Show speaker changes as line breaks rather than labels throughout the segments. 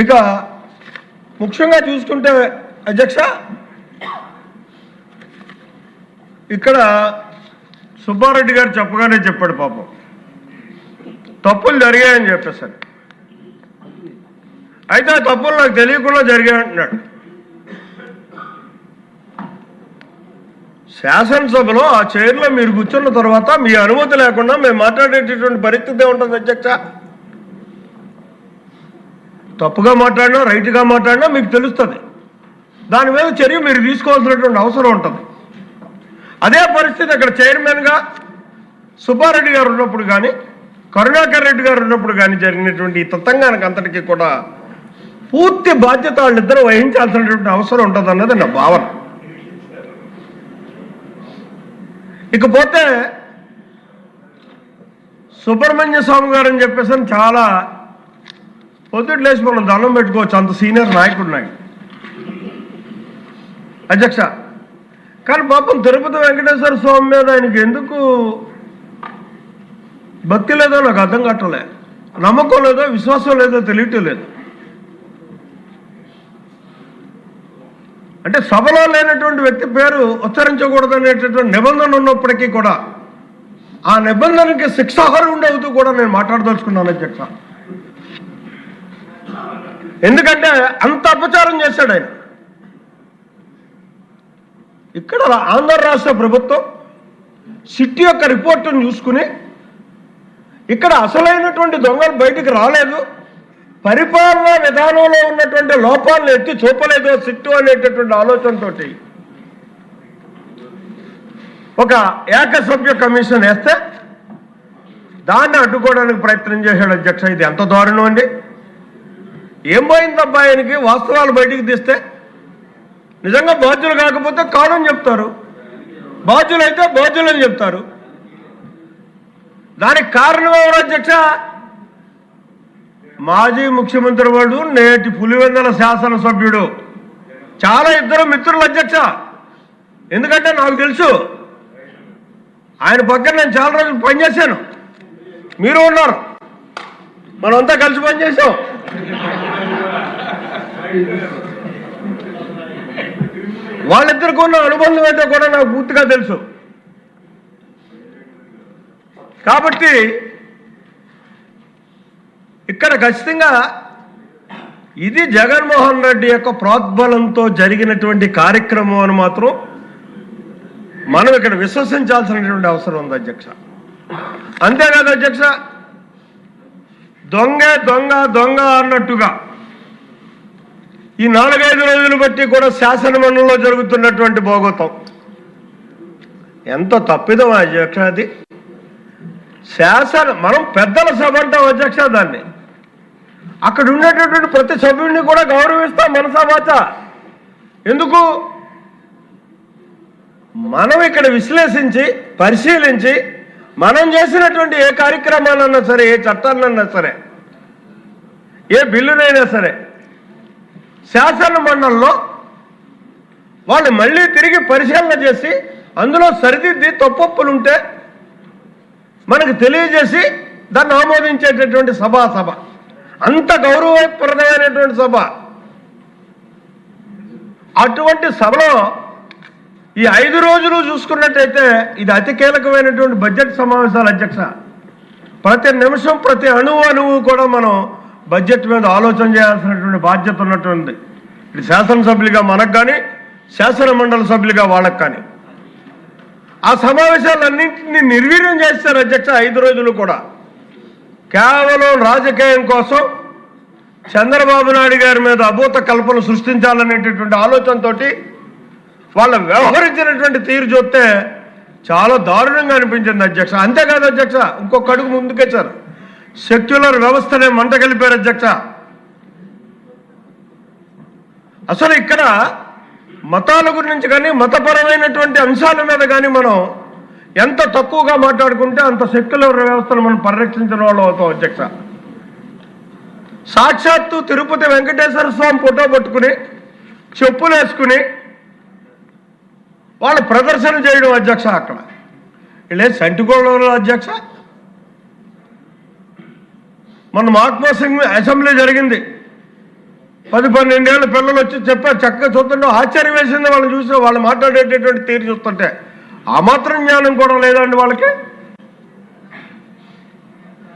ఇక ముఖ్యంగా చూసుకుంటే అధ్యక్ష, ఇక్కడ సుబ్బారెడ్డి గారు చెప్పగానే చెప్పాడు, పాపం తప్పులు జరిగాయని చెప్పేసరి. అయితే ఆ తప్పులు నాకు తెలియకుండా జరిగాయంటున్నాడు. శాసనసభలో ఆ చైర్లో మీరు కూర్చున్న తర్వాత మీ అనుమతి లేకుండా మేము మాట్లాడేటటువంటి పరిస్థితి ఉంటుంది అధ్యక్ష. తప్పుగా మాట్లాడినా రైట్గా మాట్లాడినా మీకు తెలుస్తుంది. దాని మీద చర్య మీరు తీసుకోవాల్సినటువంటి అవసరం ఉంటుంది. అదే పరిస్థితి అక్కడ చైర్మన్గా సుబ్బారెడ్డి గారు ఉన్నప్పుడు కానీ, కరుణాకర్ రెడ్డి గారు ఉన్నప్పుడు కానీ జరిగినటువంటి ఈ తతంగానికి అంతటికీ కూడా పూర్తి బాధ్యత వాళ్ళిద్దరూ వహించాల్సినటువంటి అవసరం ఉంటుంది అన్నది నా భావన. ఇకపోతే సుబ్రహ్మణ్య స్వామి గారు అని చెప్పేసి చాలా పొద్దుట్లు లేచి మనం దండం పెట్టుకోవచ్చు, అంత సీనియర్ నాయకుడు అధ్యక్ష. కానీ పాపం తిరుపతి వెంకటేశ్వర స్వామి మీద ఆయనకి ఎందుకు భక్తి లేదో నాకు అర్థం కావట్లే, నమ్మకం లేదో విశ్వాసం లేదో తెలియటం లేదు. అంటే సభలో లేనటువంటి వ్యక్తి పేరు ఉచ్చరించకూడదు అనేటటువంటి నిబంధన ఉన్నప్పటికీ కూడా ఆ నిబంధనకి శిక్షార్హుడు ఉండవుతూ కూడా నేను మాట్లాడదలుచుకున్నాను అధ్యక్ష. ఎందుకంటే అంత అపచారం చేశాడు ఆయన. ఇక్కడ ఆంధ్ర రాష్ట్ర ప్రభుత్వం సిట్టి యొక్క రిపోర్టును చూసుకుని ఇక్కడ అసలైనటువంటి దొంగలు బయటికి రాలేదు, పరిపాలనా విధానంలో ఉన్నటువంటి లోపాలను ఎత్తి చూపలేదు సిట్టు అనేటటువంటి ఆలోచనతో ఒక ఏకసభ్య కమిషన్ వేస్తే దాన్ని అడ్డుకోవడానికి ప్రయత్నం చేశాడు అధ్యక్ష. ఇది ఎంత దారుణం అండి. ఏం పోయిందబ్బా ఆయనకి? వాస్తవాలు బయటికి తీస్తే నిజంగా బాధ్యులు కాకపోతే కాదని చెప్తారు, బాధ్యులైతే బాధ్యులని చెప్తారు. దానికి కారణం ఎవరు అధ్యక్ష? మాజీ ముఖ్యమంత్రి వాడు, నేటి పులివెందుల శాసనసభ్యుడు. చాలా ఇద్దరు మిత్రులు అధ్యక్ష. ఎందుకంటే నాకు తెలుసు, ఆయన పక్కన నేను చాలా రోజులు పనిచేశాను, మీరు ఉన్నారు, మనమంతా కలిసి పనిచేసాం. వాళ్ళిద్దరికి ఉన్న అనుబంధం అయితే కూడా నాకు పూర్తిగా తెలుసు. కాబట్టి ఇక్కడ ఖచ్చితంగా ఇది జగన్మోహన్ రెడ్డి యొక్క ప్రోద్బలంతో జరిగినటువంటి కార్యక్రమం అని మాత్రం మనం ఇక్కడ విశ్వసించాల్సినటువంటి అవసరం ఉంది అధ్యక్ష. అంతేకాదు అధ్యక్ష, దొంగ దొంగ దొంగ అన్నట్టుగా ఈ 4-5 రోజులు బట్టి కూడా శాసనమండలిలో జరుగుతున్నటువంటి భోగోతం ఎంత తప్పిదం అధ్యక్ష. అది మనం పెద్దల సభ అంటాం అధ్యక్ష. దాన్ని అక్కడ ఉండేటటువంటి ప్రతి సభ్యుడిని కూడా గౌరవిస్తాం మనసావాచ. ఎందుకు? మనం ఇక్కడ విశ్లేషించి పరిశీలించి మనం చేసినటువంటి ఏ కార్యక్రమాలన్నా సరే, ఏ చట్టాలన్నా సరే, ఏ బిల్లునైనా సరే శాసన మండలిలో వాళ్ళు మళ్ళీ తిరిగి పరిశీలన చేసి అందులో సరిదిద్ది తప్పొప్పులుంటే మనకు తెలియజేసి దాన్ని ఆమోదించేటటువంటి సభ. అంత గౌరవప్రదమైనటువంటి సభ. అటువంటి సభలో ఈ 5 రోజులు చూసుకున్నట్టయితే ఇది అతి కీలకమైనటువంటి బడ్జెట్ సమావేశాలు అధ్యక్ష. ప్రతి నిమిషం ప్రతి అణువు కూడా మనం బడ్జెట్ మీద ఆలోచన చేయాల్సినటువంటి బాధ్యత ఉన్నటువంటి ఇది శాసనసభ్యులుగా మనకు కానీ, శాసన మండలి సభ్యులుగా వాళ్ళకు కానీ. ఆ సమావేశాలన్నింటినీ నిర్వీర్యం చేస్తారు అధ్యక్ష. 5 రోజులు కూడా కేవలం రాజకీయం కోసం చంద్రబాబు నాయుడు గారి మీద అభూత కల్పన సృష్టించాలనేటటువంటి ఆలోచనతో వాళ్ళు వ్యవహరించినటువంటి తీరు చూస్తే చాలా దారుణంగా అనిపించింది అధ్యక్ష. అంతేకాదు అధ్యక్ష, ఇంకొక అడుగు ముందుకొచ్చారు. సెక్యులర్ వ్యవస్థనే మంట కలిపారు అధ్యక్ష. అసలు ఇక్కడ మతాల గురించి కానీ, మతపరమైనటువంటి అంశాల మీద కానీ మనం ఎంత తక్కువగా మాట్లాడుకుంటే అంత సెక్యులర్ వ్యవస్థను మనం పరిరక్షించిన వాళ్ళు అవుతాం అధ్యక్ష. సాక్షాత్తు తిరుపతి వెంకటేశ్వర స్వామి ఫోటో పట్టుకుని చెప్పులు వేసుకుని వాళ్ళు ప్రదర్శన చేయడం అధ్యక్ష. అక్కడ వీళ్ళే సంటికోళ్ళ అధ్యక్ష. మన మహాత్మా సింగ్ అసెంబ్లీ జరిగింది, 10-12 ఏళ్ళ పిల్లలు వచ్చి చెప్పారు, చక్కగా చూస్తుంటే ఆశ్చర్యం వేసింది వాళ్ళని చూసి, వాళ్ళు మాట్లాడేటటువంటి తీరు చూస్తుంటే. ఆ మాత్రం జ్ఞానం కూడా లేదండి వాళ్ళకి.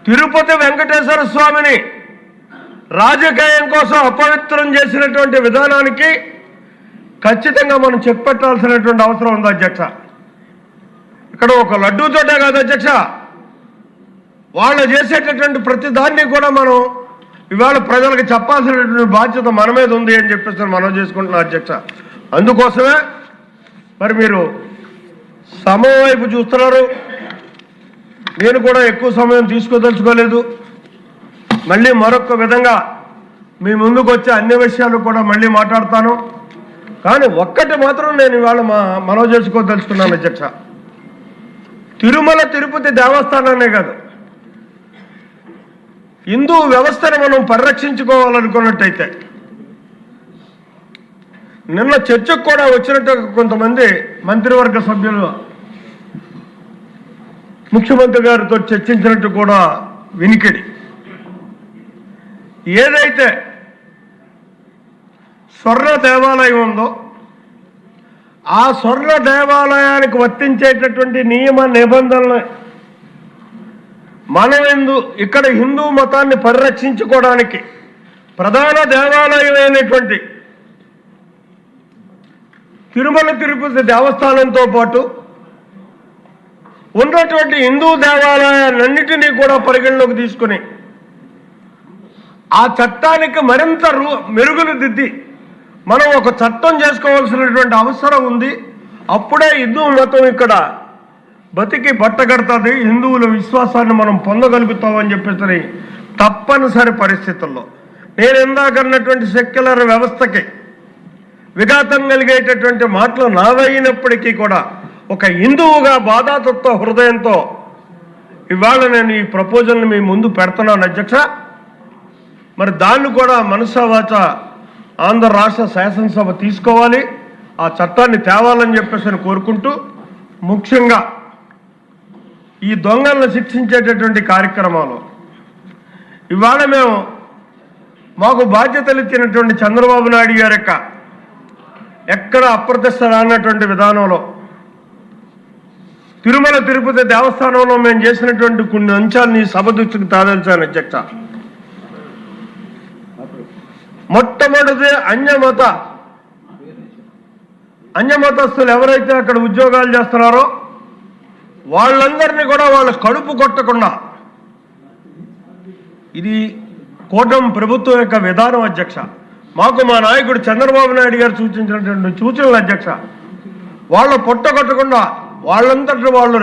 తిరుపతి వెంకటేశ్వర స్వామిని రాజకీయం కోసం అపవిత్రం చేసినటువంటి విధానానికి ఖచ్చితంగా మనం చెక్ పెట్టాల్సినటువంటి అవసరం ఉంది అధ్యక్ష. ఇక్కడ ఒక లడ్డూ తోటే కాదు అధ్యక్ష, వాళ్ళు చేసేటటువంటి ప్రతి దాన్ని కూడా మనం ఇవాళ ప్రజలకు చెప్పాల్సినటువంటి బాధ్యత మన మీద ఉంది అని చెప్పేసి మనం చేసుకుంటున్నాం అధ్యక్ష. అందుకోసమే మరి మీరు సమయం వైపు చూస్తున్నారు. నేను కూడా ఎక్కువ సమయం తీసుకోదలుచుకోలేదు. మళ్ళీ మరొక విధంగా మీ ముందుకు వచ్చే అన్ని విషయాలు కూడా మళ్ళీ మాట్లాడతాను. కానీ ఒక్కటి మాత్రం నేను ఇవాళ మనవి చేసుకోదలుచుకున్నాను అధ్యక్ష. తిరుమల తిరుపతి దేవస్థానాన్నే కాదు, హిందూ వ్యవస్థను మనం పరిరక్షించుకోవాలనుకున్నట్టయితే, నిన్న చర్చకు కూడా వచ్చినట్టు కొంతమంది మంత్రివర్గ సభ్యులు ముఖ్యమంత్రి గారితో చర్చించినట్టు కూడా వినికిడి. ఏదైతే స్వర్ణ దేవాలయం ఉందో ఆ స్వర్ణ దేవాలయానికి వర్తించేటటువంటి నియమ నిబంధనలు మనం ఇక్కడ హిందూ మతాన్ని పరిరక్షించుకోవడానికి ప్రధాన దేవాలయం అయినటువంటి తిరుమల తిరుపతి దేవస్థానంతో పాటు ఉన్నటువంటి హిందూ దేవాలయాలన్నిటినీ కూడా పరిగణలోకి తీసుకుని ఆ చట్టానికి మరింత మెరుగులు దిద్ది మనం ఒక చట్టం చేసుకోవాల్సినటువంటి అవసరం ఉంది. అప్పుడే హిందూ మతం ఇక్కడ బతికి బట్టగడుతుంది, హిందువుల విశ్వాసాన్ని మనం పొందగలుగుతామని చెప్పేసి తప్పనిసరి పరిస్థితుల్లో నేను ఇందాకన్నటువంటి సెక్యులర్ వ్యవస్థకి విఘాతం కలిగేటటువంటి మాటలు నావైనప్పటికీ కూడా ఒక హిందువుగా బాధాతత్వ హృదయంతో ఇవాళ నేను ఈ ప్రపోజల్ని మీ ముందు పెడుతున్నాను అధ్యక్ష. మరి దాన్ని కూడా మనసా వాచ ఆంధ్ర రాష్ట్ర శాసనసభ తీసుకోవాలి, ఆ చట్టాన్ని తేవాలని చెప్పేసి కోరుకుంటూ, ముఖ్యంగా ఈ దొంగలను శిక్షించేటటువంటి కార్యక్రమాలు ఇవాళ మాకు బాధ్యతలు ఇచ్చినటువంటి చంద్రబాబు నాయుడు గారి ఎక్కడ అప్రతిష్ట రానటువంటి విధానంలో తిరుమల తిరుపతి దేవస్థానంలో మేము చేసినటువంటి కొన్ని అంశాలని సభ దృష్టికి తాదాల్చాను అధ్యక్ష. మొట్టమొదటి అన్యమతస్తులు ఎవరైతే అక్కడ ఉద్యోగాలు చేస్తున్నారో వాళ్ళందరినీ కూడా వాళ్ళ కడుపు కొట్టకుండా, ఇది కూటమి ప్రభుత్వం యొక్క విధానం అధ్యక్ష. మాకు మా నాయకుడు చంద్రబాబు నాయుడు గారు సూచించినటువంటి సూచనలు అధ్యక్ష. వాళ్ళ పొట్ట కొట్టకుండా వాళ్ళంతటి వాళ్ళు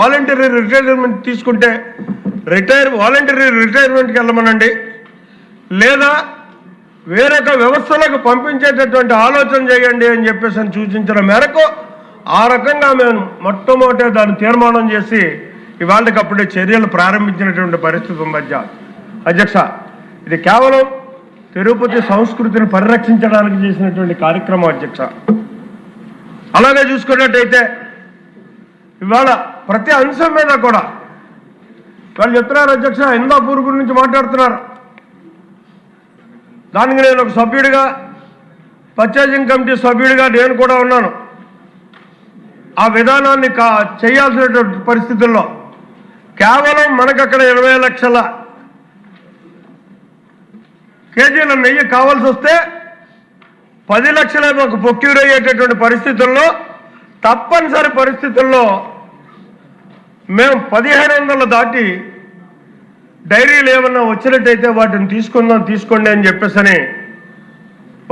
వాలంటరీ రిటైర్మెంట్ తీసుకుంటే వాలంటరీ రిటైర్మెంట్కి వెళ్ళమనండి, లేదా వేరొక వ్యవస్థలకు పంపించేటటువంటి ఆలోచన చేయండి అని చెప్పేసి సూచించిన మేరకు ఆ రకంగా మేము మొట్టమొదటి దాన్ని తీర్మానం చేసి ఇవాళకప్పుడే చర్యలు ప్రారంభించినటువంటి పరిస్థితి ఉంది అధ్యక్ష. ఇది కేవలం తిరుపతి సంస్కృతిని పరిరక్షించడానికి చేసినటువంటి కార్యక్రమం అధ్యక్ష. అలాగే చూసుకున్నట్టయితే ఇవాళ ప్రతి అంశం మీద కూడా వాళ్ళు చెప్తున్నారు అధ్యక్ష, హిందాపూర్ గురించి మాట్లాడుతున్నారు. దానికి నేను ఒక సభ్యుడిగా, పర్చేజింగ్ కమిటీ సభ్యుడిగా నేను కూడా ఉన్నాను. ఆ విధానాన్ని చేయాల్సినటువంటి పరిస్థితుల్లో కేవలం మనకు అక్కడ 20 లక్షల కేజీల నెయ్యి కావాల్సి వస్తే 10 లక్షల మాకు ప్రొక్యూర్ అయ్యేటటువంటి పరిస్థితుల్లో, తప్పనిసరి పరిస్థితుల్లో మేము 1500 దాటి డైరీలు ఏమన్నా వచ్చినట్టయితే వాటిని తీసుకోండి అని చెప్పేసి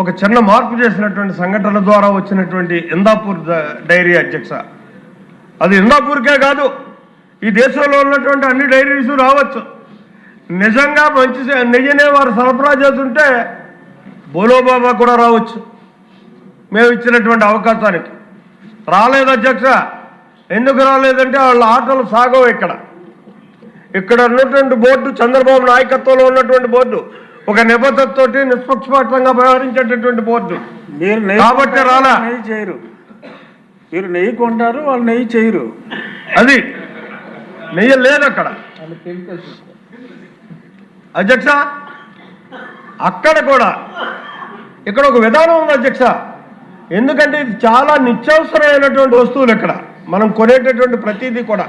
ఒక చిన్న మార్పు చేసినటువంటి సంఘటనల ద్వారా వచ్చినటువంటి ఇందాపూర్ డైరీ అధ్యక్ష. అది ఇందాపూర్కే కాదు, ఈ దేశంలో ఉన్నటువంటి అన్ని డైరీస్ రావచ్చు. నిజంగా మంచి నెయ్యినే వారు సరఫరా చేస్తుంటే బోలోబాబా కూడా రావచ్చు. మేము ఇచ్చినటువంటి అవకాశానికి రాలేదు అధ్యక్ష. ఎందుకు రాలేదంటే వాళ్ళ ఆటలు సాగవు. ఇక్కడ ఉన్నటువంటి బోర్డు, చంద్రబాబు నాయకత్వంలో ఉన్నటువంటి బోర్డు ఒక నిబద్ధతతో నిష్పక్షపాతంగా వ్యవహరించేటటువంటి బోర్డు కాబట్టి రాలా.
నెయ్యి చేయరు, మీరు నెయ్యి కొంటారు, వాళ్ళు నెయ్యి చేయరు.
అది నెయ్యి లేదు అక్కడ అధ్యక్ష. అక్కడ కూడా ఇక్కడ ఒక విధానం ఉంది అధ్యక్ష. ఎందుకంటే ఇది చాలా నిత్యావసరమైనటువంటి వస్తువులు. ఇక్కడ మనం కొనేటటువంటి ప్రతిదీ కూడా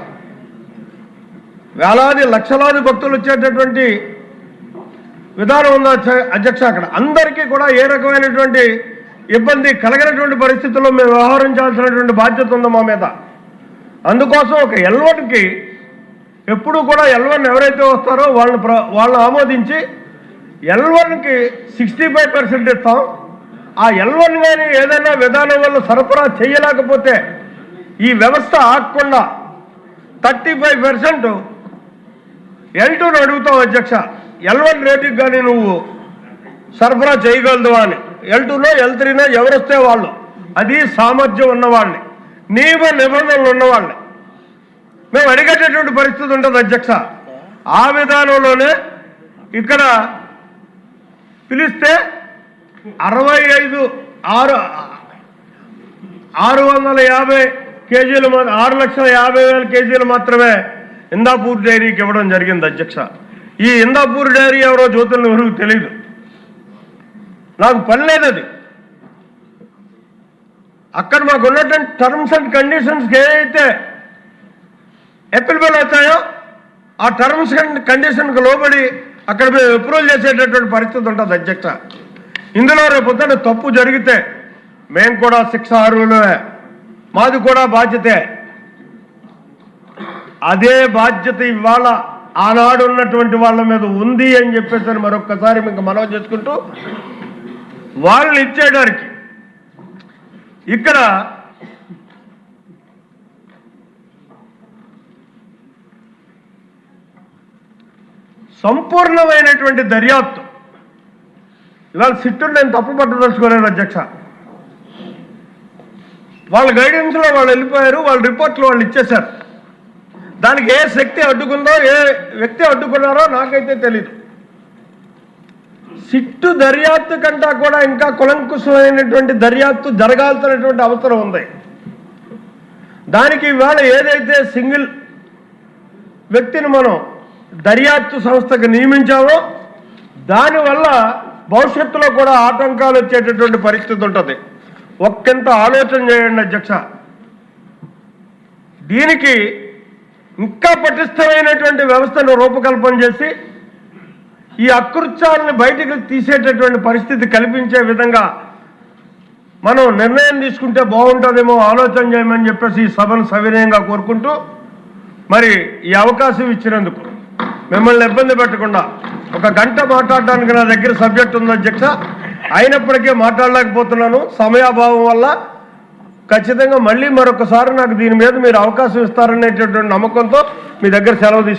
వేలాది లక్షలాది భక్తులు వచ్చేటటువంటి విధానం ఉంది అధ్యక్ష. అక్కడ అందరికీ కూడా ఏ రకమైనటువంటి ఇబ్బంది కలగనటువంటి పరిస్థితుల్లో మేము వ్యవహరించాల్సినటువంటి బాధ్యత ఉంది మా మీద. అందుకోసం ఒక L1కి ఎప్పుడు కూడా L1 ఎవరైతే వస్తారో వాళ్ళని ఆమోదించి L1కి 65% ఇస్తాం. ఆ L1 కానీ ఏదైనా విధానం వల్ల సరఫరా చేయలేకపోతే ఈ వ్యవస్థ ఆగకుండా 35% L2ను అడుగుతాం అధ్యక్ష. L1 రేటుకి కానీ నువ్వు సరఫరా చేయగలదు అని. L2నో L3నో ఎవరొస్తే వాళ్ళు, అది సామర్థ్యం ఉన్నవాళ్ళని, నియమ నిబంధనలు ఉన్నవాళ్ళని మేము అడిగేటటువంటి పరిస్థితి ఉంటుంది అధ్యక్ష. ఆ విధానంలోనే ఇక్కడ పిలిస్తే 650 కేజీలు 6,50,000 కేజీలు మాత్రమే ఇందాపూర్ డైరీకి ఇవ్వడం జరిగింది అధ్యక్ష. ఈ ఇందాపూర్ డైరీ ఎవరో జ్యోతులను ఎవరికి తెలియదు, నాకు పని లేదు. అది అక్కడ మాకు ఉన్నటువంటి టర్మ్స్ అండ్ కండిషన్స్కి ఏదైతే అప్లికబుల్ అవుతాయో ఆ టర్మ్స్ అండ్ కండిషన్కి లోబడి అక్కడ మేము అప్రూవల్ చేసేటటువంటి పరిస్థితి ఉంటుంది అధ్యక్ష. ఇందులో రేపు పొద్దున తప్పు జరిగితే మేము కూడా శిక్ష అర్హులమే, మాది కూడా బాధ్యతే. అదే బాధ్యత ఇవాళ ఆనాడు ఉన్నటువంటి వాళ్ళ మీద ఉంది అని చెప్పేసి మరొక్కసారి మీకు మనవి చేసుకుంటూ, వాళ్ళని ఇచ్చేయడానికి ఇక్కడ సంపూర్ణమైనటువంటి దర్యాప్తు ఇవాళ సిట్టును నేను తప్పు పట్టదలుచుకోలేదు అధ్యక్ష. వాళ్ళ గైడెన్స్లో వాళ్ళు వెళ్ళిపోయారు, వాళ్ళ రిపోర్ట్లు వాళ్ళు ఇచ్చేశారు. దానికి ఏ శక్తి అడ్డుకుందో, ఏ వ్యక్తి అడ్డుకున్నారో నాకైతే తెలీదు. సిట్టు దర్యాప్తు కంటా కూడా ఇంకా కులంకుశమైనటువంటి దర్యాప్తు జరగాల్సినటువంటి అవసరం ఉంది. దానికి ఇవాళ ఏదైతే సింగిల్ వ్యక్తిని మనం దర్యాప్తు సంస్థకు నియమించామో దానివల్ల భవిష్యత్తులో కూడా ఆటంకాలు వచ్చేటటువంటి పరిస్థితి ఉంటుంది. ఒక్కంత ఆలోచన చేయండి అధ్యక్ష. దీనికి ఇంకా పటిష్టమైనటువంటి వ్యవస్థను రూపకల్పన చేసి ఈ అకృత్యాలను బయటకు తీసేటటువంటి పరిస్థితి కల్పించే విధంగా మనం నిర్ణయం తీసుకుంటే బాగుంటుందేమో ఆలోచన చేయమని చెప్పేసి ఈ సభను సవినయంగా కోరుకుంటూ, మరి ఈ అవకాశం ఇచ్చినందుకు మిమ్మల్ని ఇబ్బంది పెట్టకుండా 1 గంట మాట్లాడడానికి నా దగ్గర సబ్జెక్ట్ ఉంది అధ్యక్ష. అయినప్పటికీ మాట్లాడలేకపోతున్నాను సమయాభావం వల్ల. ఖచ్చితంగా మళ్ళీ మరొకసారి నాకు దీని మీద మీరు అవకాశం ఇస్తారనేటటువంటి నమ్మకంతో మీ దగ్గర సెలవు తీసుకుంటాను.